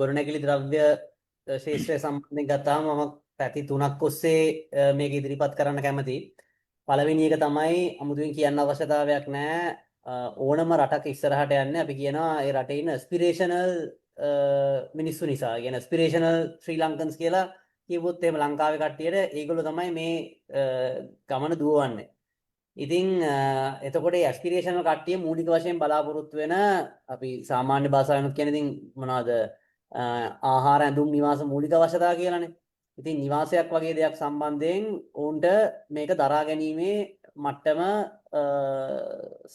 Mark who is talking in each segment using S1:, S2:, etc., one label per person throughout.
S1: ගොඩනැගිලි ද්‍රව්‍ය ශේෂ්ත්‍රය සම්බන්ධයෙන් ගත්තාම මම පැති තුනක් ඔස්සේ මේක ඉදිරිපත් කරන්න කැමතියි. පළවෙනි එක තමයි අමුතුවෙන් කියන්න අවශ්‍යතාවයක් නැහැ. ඕනම රටක ඉස්සරහට යන්නේ අපි කියනවා ඒ රටේ ඉන්න ඇස්පිරේෂනල් මිනිස්සු නිසා. කියන ඇස්පිරේෂනල් ශ්‍රී ලංකන්ස් කියලා කිව්වොත් එහෙම ලංකාවේ කට්ටියට ඒගොල්ලෝ තමයි මේ ගමන දුවවන්නේ. ඉතින් එතකොට ඇස්පිරේෂනල් කට්ටිය මූලික වශයෙන් බලාපොරොත්තු වෙන අපි සාමාන්‍ය භාෂාවෙන් කියන ඉතින් මොනවාද ආහාර ඇඳුම් නිවාස මූලික අවශ්‍යතා කියලානේ. ඉතින් නිවාසයක් වගේ දෙයක් සම්බන්ධයෙන් ඔවුන්ට මේක දරා ගැනීමේ මට්ටම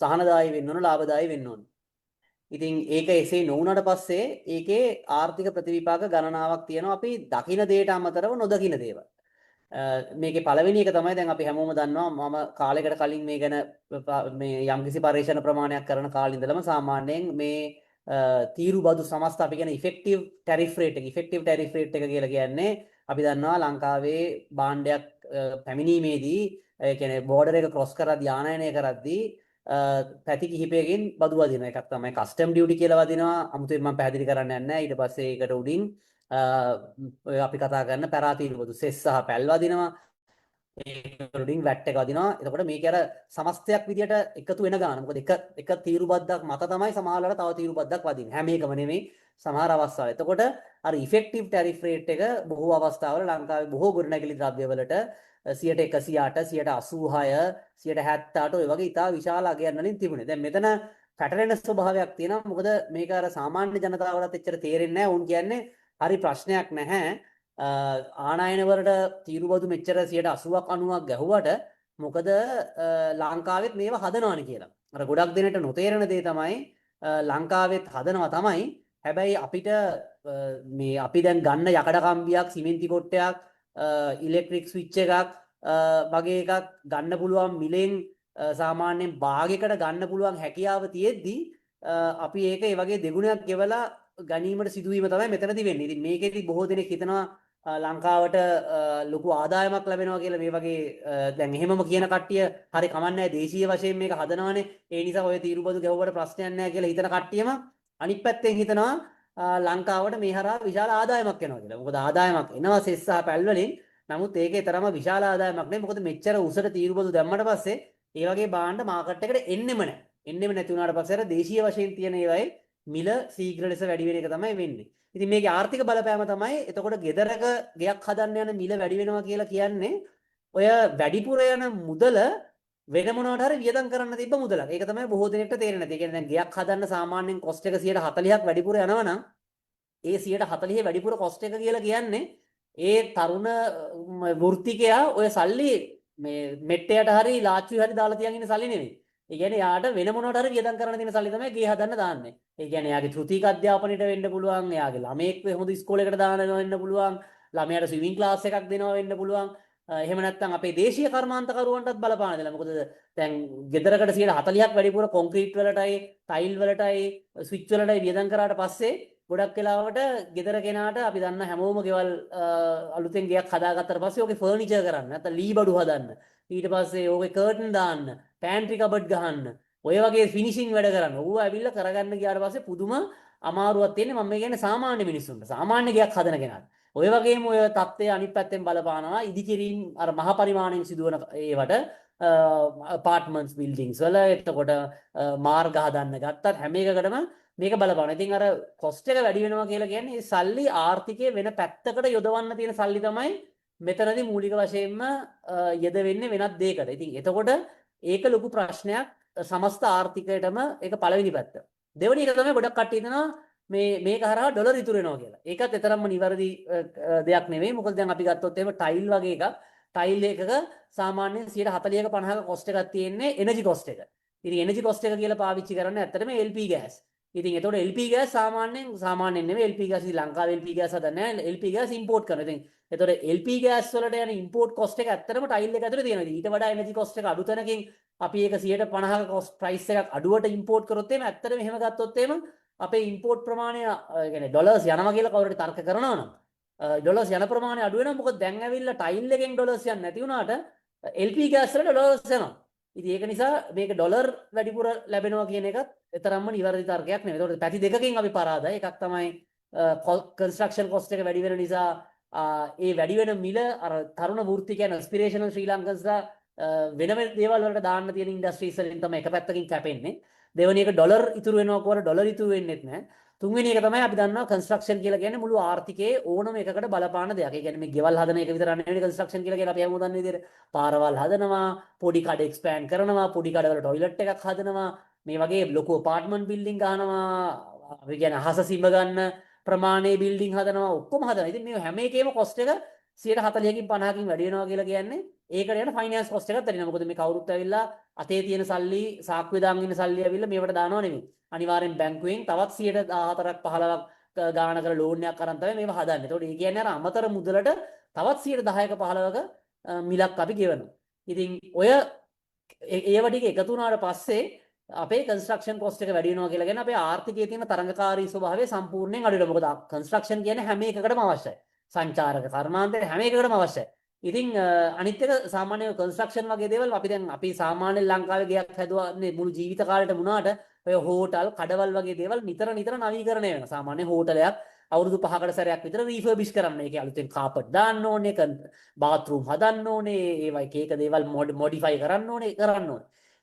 S1: සහනදායී වෙන්න ඕන, ලාභදායී වෙන්න ඕන. ඉතින් ඒක එසේ නොවුනට පස්සේ ඒකේ ආර්ථික ප්‍රතිවිපාක ගණනාවක් තියෙනවා අපි දකින දේට අමතරව නොදකින දේවල්. මේකේ පළවෙනි එක තමයි දැන් අපි හැමෝම දන්නවා මම කාලයකට කලින් මේ ගැන මේ යම්කිසි පරීක්ෂණ ප්‍රමාණයක් කරන කාලේ ඉඳලම සාමාන්‍යයෙන් මේ තීරු බදු සමස්ත අපි කියන ඉෆෙක්ටිව් ටැරිෆ් රේට් එක එක කියලා කියන්නේ අපි දන්නවා ලංකාවේ භාණ්ඩයක් පැමිණීමේදී ඒ කියන්නේ බෝඩර් එක ක්‍රොස් කරද්දී ආනයනය කරද්දී පැති කිහිපයකින් බදු වදින එකක් තමයි කස්ටම් ඩියුටි කියලා වදිනවා. අමුතුවෙන් මම පැහැදිලි කරන්න යන්නේ නැහැ. ඊට පස්සේ ඒකට උඩින් අපි කතා කරන පැරාතීරු බදු සෙස් සහ පැල් වදිනවා. ඒක උඩින් වැට් එක වදිනවා. එතකොට මේක අර සමස්තයක් විදියට එකතු වෙන ගාන. මොකද එක තීරු බද්දක් මත තමයි සමහරවල්ලාට තව තීරු බද්දක් වදින්නේ. හැම එකම නෙමෙයි සමහර අවස්ථාවල. එතකොට අර ඉෆෙක්ටිව් ටැරිෆ් රේට් එක බොහෝ අවස්ථාවල ලංකාවේ බොහෝ ගොඩනැගිලි ද්‍රව්‍යවලට 100%, 186%, 170%, ඔය වගේ ඉතා විශාල අගයන් වලින් තිබුණේ. දැන් මෙතන පැටලෙන ස්වභාවයක් තියෙනවා. මොකද මේක අර සාමාන්‍ය ජනතාවටත් එච්චර තේරෙන්නේ නැහැ. උන් කියන්නේ හරි ප්‍රශ්නයක් නැහැ. ආනයන වලට තීරුබදු මෙච්චර 80%ක් 90%ක් ගැහුවට මොකද ලංකාවෙත් මේවා හදනවනේ කියලා. අර ගොඩක් දෙනෙට නොතේරෙන දේ තමයි ලංකාවෙත් හදනවා තමයි. හැබැයි අපිට මේ අපි දැන් ගන්න යකඩ කම්බියක්, සිමෙන්ති කොට්ටයක්, ඉලෙක්ට්‍රික් ස්විච් එකක් වගේ එකක් ගන්න පුළුවන් මිලෙන් සාමාන්‍යයෙන් භාගයකට ගන්න පුළුවන් හැකියාව තියෙද්දි අපි ඒක ඒ වගේ දෙගුණයක් ගෙවලා ගැනීමට සිදුවීම තමයි මෙතනදී වෙන්නේ. ඉතින් මේකෙදි බොහෝ දෙනෙක් හිතනවා ලංකාවට ලොකු ආදායමක් ලැබෙනවා කියලා. මේ වගේ දැන් එහෙමම කියන කට්ටිය හරි කමන්නේ දේශීය වශයෙන් මේක හදනවනේ. ඒ නිසා ඔය තීරුබදු ගැහුවට ප්‍රශ්නයක් නැහැ කියලා හිතන කට්ටියම අනිත් පැත්තෙන් හිතනවා ලංකාවට මේ හරහා විශාල ආදායමක් එනවා කියලා. මොකද ආදායමක් එනවා සෙස් සහ පැල් වලින්. නමුත් ඒකේ තරම විශාල ආදායමක් නෙමෙයි. මොකද මෙච්චර උසට තීරුබදු දැම්මට පස්සේ ඒ වගේ භාණ්ඩ මාකට් එකට එන්නෙම නැහැ. එන්නෙම නැති වුණාට පස්සේ අර දේශීය වශයෙන් තියෙන ඒවායේ මිල ශීඝ්‍ර ලෙස වැඩි වෙන එක තමයි වෙන්නේ. ඉතින් මේකේ ආර්ථික බලපෑම තමයි එතකොට ගෙදරක ගෙයක් හදන්න යන මිල වැඩි වෙනවා කියලා කියන්නේ ඔය වැඩිපුර යන මුදල වෙන මොනවට හරි වියදම් කරන්න තිබ්බ මුදලක්. ඒක තමයි බොහෝ දෙනෙක්ට තේරෙන්නේ නැති. ඒ කියන්නේ දැන් ගෙයක් හදන්න සාමාන්‍යයෙන් කොස්ට් එක 140ක් වැඩිපුර යනවා නම් ඒ 140 වැඩිපුර කොස්ට් එක කියලා කියන්නේ ඒ තරුණ වෘත්තිකයා ඔය සල්ලි මේ මෙට්ටයට හරි ලාච්චුයි හරි දාලා තියන් ඉන්න සල්ලි නෙවෙයි. ඒ කියන්නේ යාට වෙන මොනවට හරි වියදම් කරන්න තියෙන සල්ලි තමයි ගේ හදන්න දාන්නේ. ඒ කියන්නේ යාගේ තෘතීක අධ්‍යාපනයට වෙන්න පුළුවන්, යාගේ ළමයෙක් හොඳ ඉස්කෝලේකට දානවා වෙන්න පුළුවන්, ළමයාට ස්විමින් ක්ලාස් එකක් දෙනවා වෙන්න පුළුවන්. එහෙම නැත්නම් අපේ දේශීය කර්මාන්තකරුවන්ටත් බලපාන දෙලා. මොකද දැන් ගෙදරකට 140ක් වැඩිපුර කොන්ක්‍රීට් වලටයි, ටයිල් වලටයි, ස්විච් වලටයි වියදම් කරාට පස්සේ ගොඩක් වෙලාවට ගෙදර කෙනාට අපි දන්න හැමෝම ගෙවල් අලුතෙන් ගෙයක් හදාගත්තට පස්සේ ඕකේ ෆර්නිචර් කරන්න, නැත්නම් ලී බඩු හදන්න, ඊට පස්සේ ඕකේ කර්ටන් දාන්න, පෑන්ට්‍රි කබඩ් ගහන්න, ඔය වගේ ෆිනිෂිං වැඩ කරන්න. ඌව ඇවිල්ලා කරගන්න ගියාට පස්සේ පුදුම අමාරුවක් තියෙන්නේ. මම මේ කියන්නේ සාමාන්‍ය මිනිස්සුන්ට, සාමාන්‍ය ගෙයක් හදන කෙනාට. ඔය වගේම ඔය தත්ත්වය අනිත් පැත්තෙන් බලපානවා. ඉදිකිරීම් අර මහ පරිමාණයෙන් සිදුවන ඒවට apartments buildings වල එතකොට මාර්ග හදන්න ගත්තත් හැම එකකටම මේක බලපානවා. ඉතින් අර කොස්ට් එක වැඩි වෙනවා කියලා කියන්නේ මේ සල්ලි ආර්ථිකයේ වෙන පැත්තකට යොදවන්න තියෙන සල්ලි තමයි මෙතනදී මූලික වශයෙන්ම යෙද වෙන්නේ වෙනත් දෙයකට. ඉතින් එතකොට ඒක ලොකු ප්‍රශ්නයක් සමස්ත ආර්ථිකයටම. ඒක පළවෙනි පැත්ත. දෙවෙනි එක තමයි ගොඩක් කට්ටිය හිතනවා මේක හරහා ඩොලර් ඉතුරු වෙනවා කියලා. ඒකත් එතරම්ම නිවැරදි දෙයක් නෙවෙයි. මොකද දැන් අපි ගත්තොත් එහෙම ටයිල් වගේ එකක්, ටයිල් එකක සාමාන්‍යයෙන් 140ක 50ක කොස්ට් එකක් තියෙන්නේ එනර්ජි කොස්ට් එක. ඉතින් එනර්ජි කොස්ට් එක කියලා පාවිච්චි කරන්නේ ඇත්තටම LP ගෑස්. ඉතින් එතකොට LP ගෑස් සාමාන්‍යයෙන් නෙවෙයි LP ගෑස් ඉතින් ලංකාවේ LP ගෑස් හදන්නේ නැහැ. LP ගෑස් ඉම්පෝට් කරනවා. ඉතින් එතකොට LP ගෑස් වලට යන ඉම්පෝට් කොස්ට් එක ඇත්තටම ටයිල් එක ඇතුලේ තියෙනවා. ඉතින් ඊට වඩා එනර්ජි කොස්ට් එක අඩු තැනකින් අපි ඒක 150ක කොස්ට් ප්‍රයිස් එකක් අඩුවට ඉම්පෝට් කරොත් එහෙම ඇත්තටම එහෙම ගත්තොත් එහෙම අපේ ඉම්පෝට් ප්‍රමාණය يعني ඩොලර්ස් යනවා කියලා කවුරුහරි තර්ක කරනවා නම් ඩොලර්ස් යන ප්‍රමාණය අඩු වෙනවා. මොකද දැන් ඇවිල්ලා ටයිල් එකෙන් ඩොලර්ස් යන්නේ නැති වුණාට LP ගෑස් වල ඩොලර්ස් යනවා. ඉතින් ඒක නිසා මේක ඩොලර් වැඩිපුර ලැබෙනවා කියන එකත් එතරම්ම නිවැරදි තර්කයක් නෙවෙයි. ඒකට පැති දෙකකින් අපි පරාදයි. එකක් තමයි කන්ස්ට්‍රක්ෂන් කොස්ට් එක වැඩි වෙන නිසා ඒ වැඩි වෙන මිල අර තරුණ වෘත්තිකයන් ඇස්පිරේෂනල් ශ්‍රී ලංකන්ස්ලා වෙන වෙන දේවල් වලට දාන්න තියෙන ඉන්ඩස්ට්‍රීස් වලින් තමයි එක පැත්තකින් කැපෙන්නේ. දෙවෙනි එක ඩොලර් ඉතුරු වෙනවා කියවර ඩොලර් ඉතුරු වෙන්නේත් නැහැ. තුන්වෙනි එක තමයි අපි දන්නවා කන්ස්ට්‍රක්ෂන් කියලා කියන්නේ මුළු ආර්ථිකයේ ඕනම එකකට බලපාන දෙයක්. ඒ කියන්නේ මේ ගෙවල් හදන එක විතර නෙවෙයි කන්ස්ට්‍රක්ෂන් කියලා කියන්නේ අපි හැමෝම දන්න විදිහට පාරවල් හදනවා, පොඩි කඩ එක්ස්පෑන්ඩ් කරනවා, පොඩි කඩවල টয়ලට් එකක් හදනවා, මේ වගේ ලොකු අපාර්ට්මන්ට් බිල්ඩින් ගහනවා, අපි කියන්නේ අහස සිඹ ගන්න ප්‍රමාණයේ බිල්ඩින් හදනවා, ඔක්කොම හදනවා. ඉතින් මේ හැම එකේම කොස්ට් එක 140කින් 50කින් වැඩි වෙනවා කියලා කියන්නේ ඒකට යන ෆයිනෑන්ස් කොස්ට් එකක් තරිනවා. මොකද මේ කවුරුත් ඇවිල්ලා අතේ තියෙන සල්ලි සාක්කුවේ දාගෙන ඉන්න සල්ලි ඇවිල්ලා මේවට දානව නෙමෙයි. අනිවාර්යෙන් බැංකුවෙන් තවත් 14ක් 15ක් ගාණකට ලෝන් එකක් අරන් තමයි මේව හදන්නේ. ඒතකොට ඒ කියන්නේ අර අමතර මුදලට තවත් 10%ක 15ක මිලක් අපි ගෙවනවා. ඉතින් ඔය ඒව ටික එකතු වුණාට පස්සේ අපේ කන්ස්ට්‍රක්ෂන් කොස්ට් එක වැඩි වෙනවා කියලා කියන්නේ අපේ ආර්ථිකයේ තියෙන තරඟකාරී ස්වභාවය සම්පූර්ණයෙන් අඩු වෙනවා. මොකද කන්ස්ට්‍රක්ෂන් කියන්නේ හැම එකකටම අවශ්‍යයි. සංචාරක කර්මාන්තය හැම එකකටම අවශ්‍යයි. ඉතින් අනිත් එක සාමාන්‍ය කන්ස්ට්‍රක්ෂන් වගේ දේවල් අපි සාමාන්‍ය ලංකාවේ ගෙයක් හැදුවානේ මුළු ජීවිත කාලෙට මුණාට ඔය හෝටල් කඩවල් වගේ දේවල් නිතර නවීකරණය වෙනවා. සාමාන්‍ය හෝටලයක් අවුරුදු 5කට සැරයක් විතර රීෆර්බිෂ් කරන්න. ඒකේ අලුතෙන් කාපට් දාන්න ඕනේ, බාත්රූම් හදන්න ඕනේ, ඒවා එක එක දේවල් මොඩිෆයි කරන්න ඕනේ.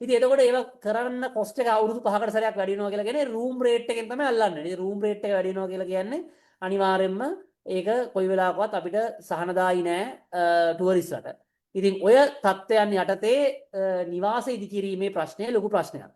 S1: ඉතින් එතකොට ඒවා කරන්න කොස්ට් එක අවුරුදු 5කට සැරයක් වැඩි වෙනවා කියලා කියන්නේ රූම් රේට් එකෙන් තමයි අල්ලන්නේ. ඉතින් රූම් රේට් එක වැඩි වෙනවා කියලා කියන්නේ අනිවාර්යෙන්ම ඒක කොයි වෙලාවකවත් අපිට සහනදායි නෑ ටුවරිස්ට්ලට. ඉතින් ඔය තත්ත්වයන් යටතේ නිවාස ඉදිකිරීමේ ප්‍රශ්නය ලොකු ප්‍රශ්නයක්.